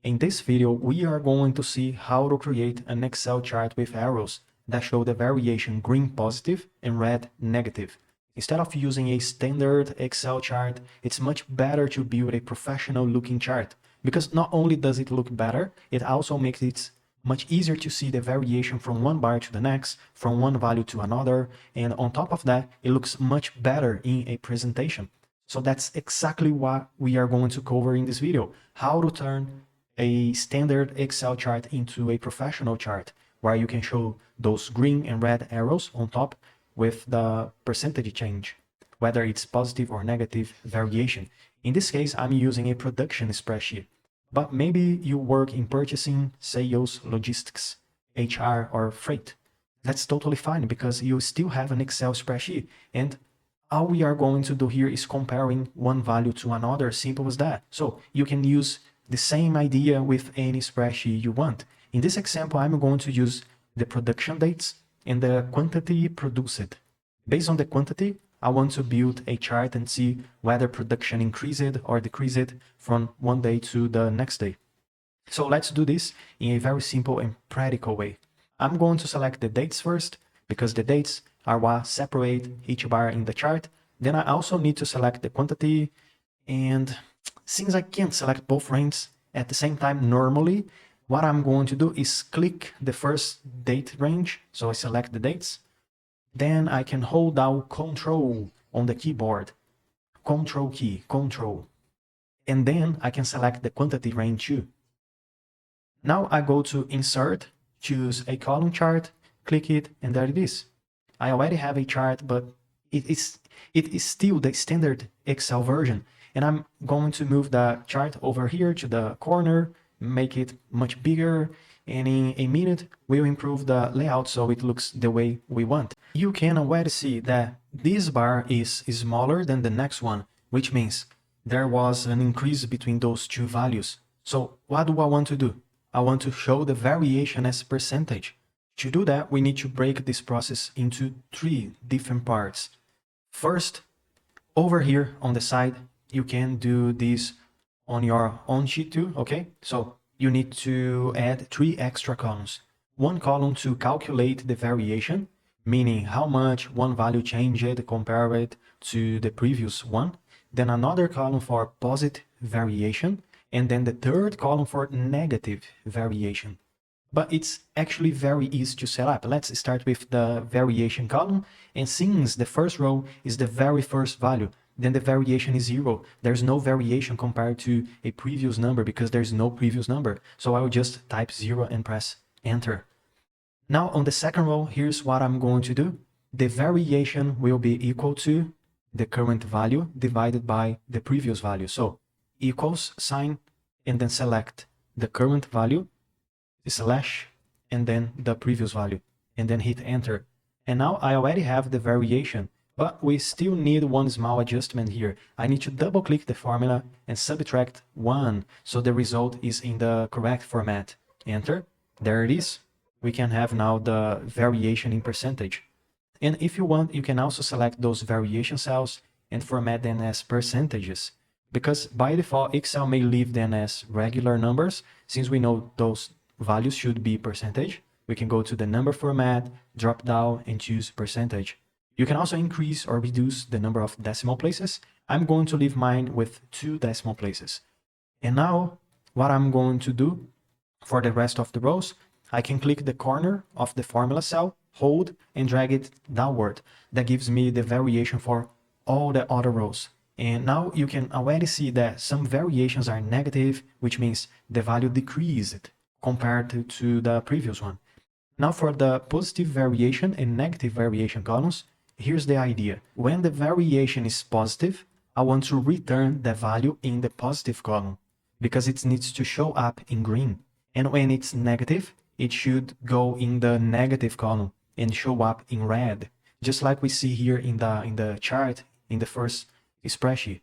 In this video, we are going to see how to create an Excel chart with arrows that show the variation green positive and red negative. Instead of using a standard Excel chart, it's much better to build a professional looking chart because not only does it look better, it also makes it much easier to see the variation from one bar to the next, from one value to another, and on top of that, it looks much better in a presentation. So that's exactly what we are going to cover in this video, how to turn a standard Excel chart into a professional chart where you can show those green and red arrows on top with the percentage change, whether it's positive or negative variation. In this case, I'm using a production spreadsheet, but maybe you work in purchasing, sales, logistics, HR, or freight. That's totally fine because you still have an Excel spreadsheet, and all we are going to do here is comparing one value to another, simple as that. So you can use the same idea with any spreadsheet you want. In this example, I'm going to use the production dates and the quantity produced. Based on the quantity, I want to build a chart and see whether production increased or decreased from one day to the next day. So let's do this in a very simple and practical way. I'm going to select the dates first because the dates are what separate each bar in the chart. Then I also need to select the quantity, and since I can't select both ranges at the same time normally, what I'm going to do is click the first date range. So I select the dates. Then I can hold down Control on the keyboard, Control key, Control. And then I can select the quantity range too. Now I go to Insert, choose a column chart, click it, and there it is. I already have a chart, but it is still the standard Excel version. And I'm going to move the chart over here to the corner, make it much bigger, and in a minute, we'll improve the layout so it looks the way we want. You can already see that this bar is smaller than the next one, which means there was an increase between those two values. So what do I want to do? I want to show the variation as percentage. To do that, we need to break this process into 3 different parts. First, over here on the side, you can do this on your own sheet too, okay? So you need to add 3 extra columns. One column to calculate the variation, meaning how much one value changed compared to the previous one. Then another column for positive variation, and then the third column for negative variation. But it's actually very easy to set up. Let's start with the variation column. And since the first row is the very first value, then the variation is 0. There's no variation compared to a previous number because there's no previous number. So I will just type 0 and press Enter. Now on the second row, here's what I'm going to do. The variation will be equal to the current value divided by the previous value. So equals sign, and then select the current value, slash, and then the previous value, and then hit Enter. And now I already have the variation, but we still need one small adjustment here. I need to double click the formula and subtract 1 so the result is in the correct format. Enter. There it is. We can have now the variation in percentage. And if you want, you can also select those variation cells and format them as percentages, because by default Excel may leave them as regular numbers. Since we know those values should be percentage, we can go to the number format, drop down, and choose percentage. You can also increase or reduce the number of decimal places. I'm going to leave mine with 2 decimal places. And now what I'm going to do for the rest of the rows, I can click the corner of the formula cell, hold, and drag it downward. That gives me the variation for all the other rows. And now you can already see that some variations are negative, which means the value decreased compared to the previous one. Now for the positive variation and negative variation columns, here's the idea. When the variation is positive, I want to return the value in the positive column because it needs to show up in green. And when it's negative, it should go in the negative column and show up in red, just like we see here in the chart in the first spreadsheet.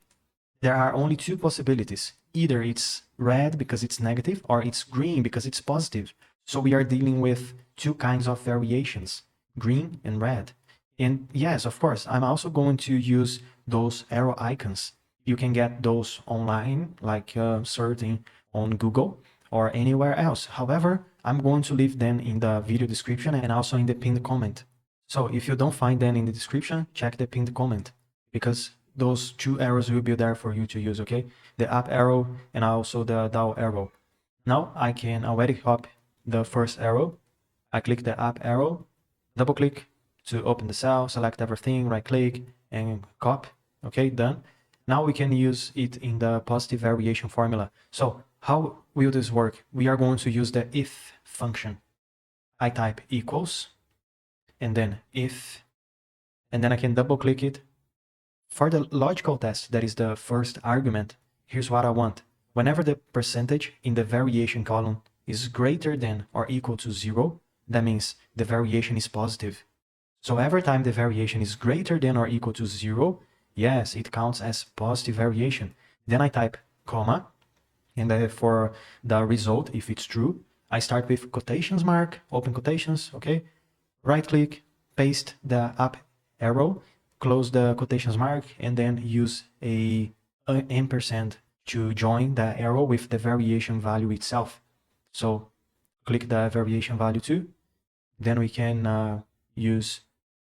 There are only 2 possibilities. Either it's red because it's negative, or it's green because it's positive. So we are dealing with 2 kinds of variations, green and red. And yes, of course, I'm also going to use those arrow icons. You can get those online, like searching on Google, or anywhere else. However, I'm going to leave them in the video description and also in the pinned comment. So if you don't find them in the description, check the pinned comment, because those two arrows will be there for you to use, okay? The up arrow and also the down arrow. Now I can already copy the first arrow. I click the up arrow, double click to open the cell, select everything, right click and copy. Okay, done. Now we can use it in the positive variation formula. So how will this work? We are going to use the if function. I type equals and then if, and then I can double click it. For the logical test, that is the first argument, here's what I want. Whenever the percentage in the variation column is greater than or equal to 0, that means the variation is positive. So every time the variation is greater than or equal to 0, yes, it counts as positive variation. Then I type comma, and for the result, if it's true, I start with quotations mark, open quotations, okay? Right click, paste the up arrow, close the quotations mark, and then use a ampersand to join the arrow with the variation value itself. So click the variation value too. Then we can use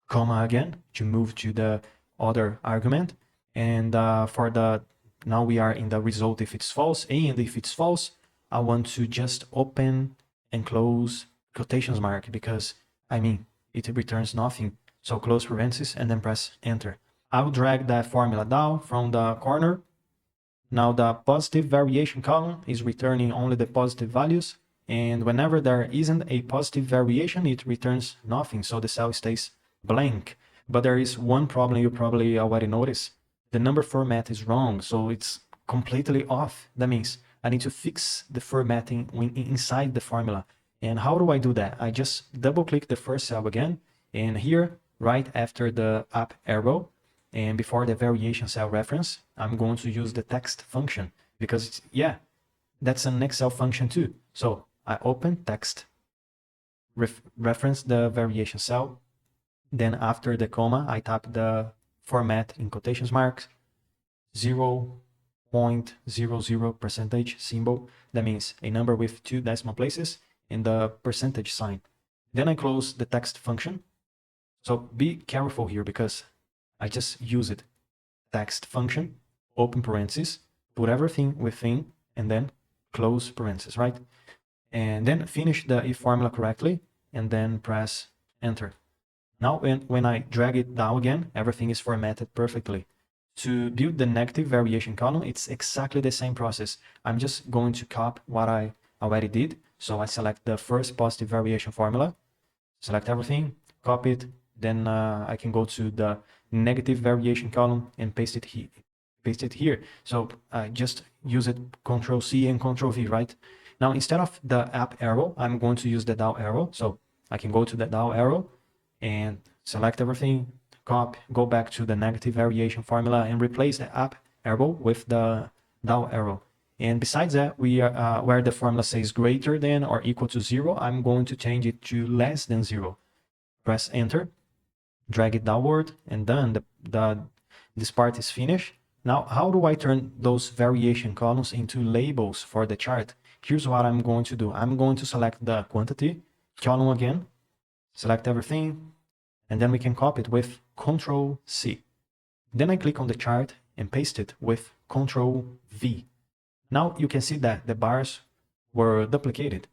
comma again to move to the other argument. And for the, now we are in the result if it's false, and if it's false, I want to just open and close quotations mark, because I mean, it returns nothing. So close parentheses and then press enter. I'll drag that formula down from the corner. Now the positive variation column is returning only the positive values, and whenever there isn't a positive variation, it returns nothing, so the cell stays blank. But there is one problem you probably already noticed. The number format is wrong, so it's completely off. That means I need to fix the formatting inside the formula. And how do I do that? I just double click the first cell again, and here, right after the up arrow, and before the variation cell reference, I'm going to use the text function, because yeah, that's an Excel function too. So I open text, reference the variation cell. Then after the comma, I type the format in quotations marks, 0.00% symbol. That means a number with 2 decimal places and the percentage sign. Then I close the text function. So be careful here, because I just use it. Text function, open parentheses, put everything within, and then close parentheses, right? And then finish the if formula correctly, and then press enter. Now, when I drag it down again, everything is formatted perfectly. To build the negative variation column, it's exactly the same process. I'm just going to copy what I already did. So I select the first positive variation formula, select everything, copy it, then I can go to the negative variation column and paste it here. So I just use it Control-C and Control-V, right? Now, instead of the up arrow, I'm going to use the down arrow. So I can go to the down arrow and select everything, copy, go back to the negative variation formula and replace the up arrow with the down arrow. And besides that, we are where the formula says greater than or equal to 0, I'm going to change it to less than 0. Press enter, drag it downward, and done. This part is finished. Now, how do I turn those variation columns into labels for the chart? Here's what I'm going to do. I'm going to select the quantity column again, select everything, and then we can copy it with Control-C. Then I click on the chart and paste it with Control-V. Now you can see that the bars were duplicated,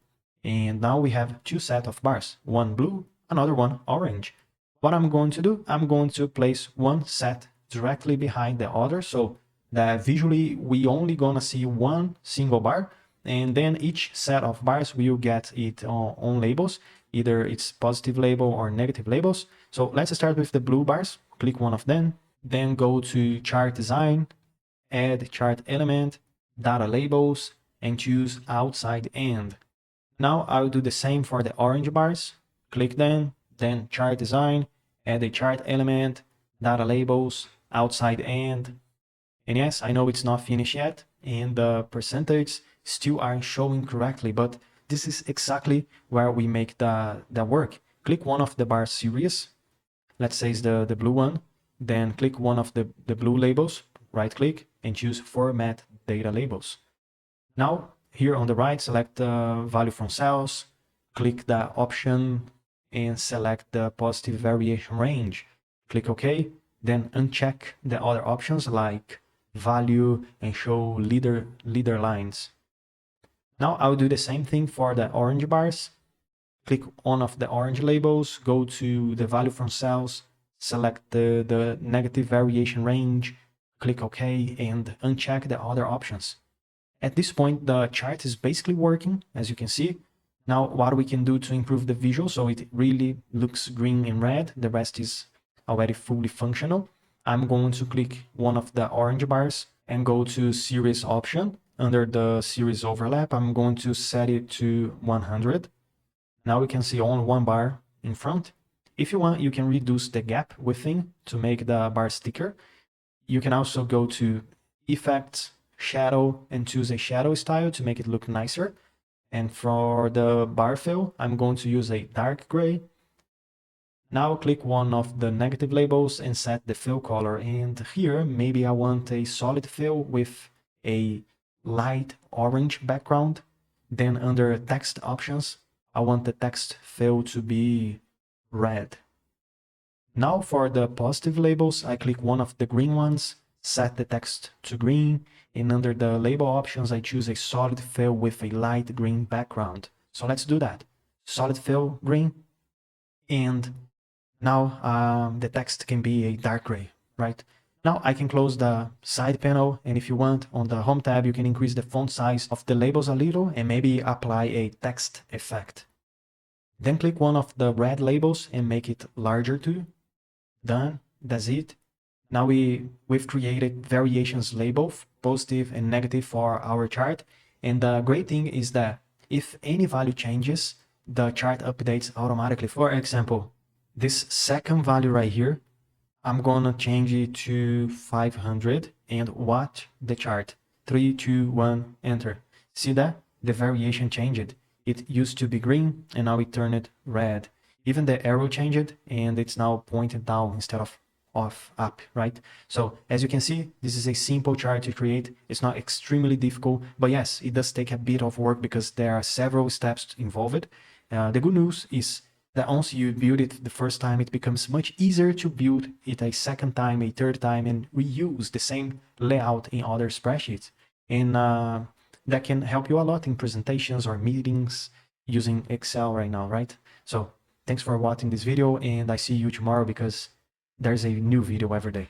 and now we have 2 sets of bars, one blue, another one orange. What I'm going to do, I'm going to place one set directly behind the other, so that visually we only gonna see one single bar, and then each set of bars will get its own labels, either it's positive label or negative labels. So let's start with the blue bars, click one of them, then go to chart design, add chart element, data labels, and choose outside and. Now I'll do the same for the orange bars, click them, then chart design, add a chart element, data labels, outside and yes, I know it's not finished yet, and the percentage still aren't showing correctly, but this is exactly where we make the work. Click one of the bar series, let's say it's the blue one, then click one of the blue labels, right click, and choose Format Data Labels. Now here on the right, select the value from cells, click the option and select the positive variation range. Click OK, then uncheck the other options like value and show leader lines. Now I'll do the same thing for the orange bars. Click one of the orange labels, go to the value from cells, select the negative variation range, click OK, and uncheck the other options. At this point, the chart is basically working, as you can see. Now, what we can do to improve the visual so it really looks green and red, the rest is already fully functional. I'm going to click one of the orange bars and go to series option. Under the series overlap, I'm going to set it to 100. Now we can see only one bar in front. If you want, you can reduce the gap within to make the bar thicker. You can also go to Effects, Shadow, and choose a shadow style to make it look nicer. And for the bar fill, I'm going to use a dark gray. Now click one of the negative labels and set the fill color. And here, maybe I want a solid fill with a light orange background. Then under text options, I want the text fill to be red. Now for the positive labels, I click one of the green ones, set the text to green, and under the label options, I choose a solid fill with a light green background. So let's do that. Solid fill green, and now the text can be a dark gray, right? Now I can close the side panel, and if you want, on the Home tab, you can increase the font size of the labels a little and maybe apply a text effect. Then click one of the red labels and make it larger too. Done, that's it. Now we've created variations label, positive and negative for our chart. And the great thing is that if any value changes, the chart updates automatically. For example, this second value right here, I'm gonna change it to 500 and watch the chart. 3, 2, 1, enter. See that? The variation changed. It used to be green and now it turned red. Even the arrow changed and it's now pointed down instead of up, right? So as you can see, this is a simple chart to create. It's not extremely difficult, but yes, it does take a bit of work because there are several steps involved. The good news is that once you build it the first time, it becomes much easier to build it a second time, a third time, and reuse the same layout in other spreadsheets. And that can help you a lot in presentations or meetings using Excel right now, right? So thanks for watching this video, and I see you tomorrow because there's a new video every day.